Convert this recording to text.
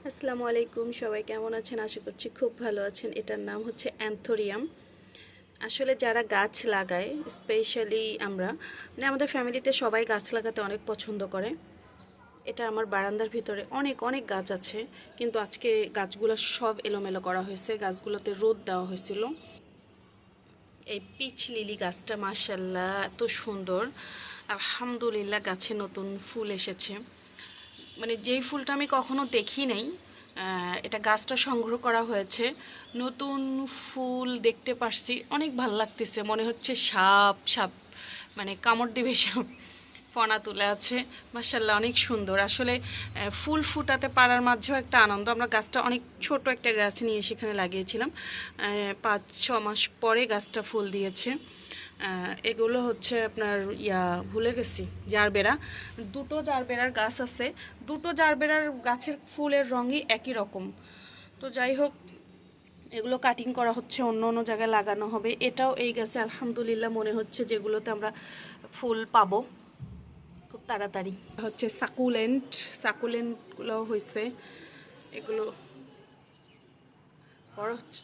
আসসালামু আলাইকুম, সবাই কেমন আছেন? আশা করছি খুব ভালো আছেন। এটার নাম হচ্ছে অ্যান্থোরিয়াম। আসলে যারা গাছ লাগায়, স্পেশালি আমরা, মানে আমাদের ফ্যামিলিতে সবাই গাছ লাগাতে অনেক পছন্দ করে। এটা আমার বারান্দার ভিতরে অনেক অনেক গাছ আছে, কিন্তু আজকে গাছগুলো সব এলোমেলো করা হয়েছে। গাছগুলোতে রোদ দেওয়া হয়েছিল। এই পিচ লিলি গাছটা মাশাল্লাহ এত সুন্দর, আলহামদুলিল্লাহ গাছে নতুন ফুল এসেছে। মানে যেই ফুলটা আমি কখনো দেখি নাই, এটা গাছটা সংগ্রহ করা হয়েছে। নতুন ফুল দেখতে পারছি, অনেক ভাল লাগতেছে। মনে হচ্ছে সাপ সাপ, মানে কামড় দিবে সাপ। ফনা তুলে আছে, মাশাল্লাহ অনেক সুন্দর। আসলে ফুল ফুটাতে পারার মাঝেও একটা আনন্দ। আমরা গাছটা অনেক ছোট একটা গাছ নিয়ে সেখানে লাগিয়েছিলাম, 5-6 মাস পরে গাছটা ফুল দিয়েছে। এগুলো হচ্ছে আপনার ভুলে গেছি, জারবেরা। দুটো জারবেরার গাছ আছে। দুটো জারবেরার গাছের ফুলের রঙই একই রকম। তো যাই হোক, এগুলো কাটিং করা হচ্ছে, অন্য অন্য জায়গায় লাগানো হবে। এটাও এই গাছে আলহামদুলিল্লাহ মনে হচ্ছে যেগুলোতে আমরা ফুল পাবো খুব তাড়াতাড়ি। হচ্ছে সাকুলেন্টগুলো হয়েছে, এগুলো বড় হচ্ছে।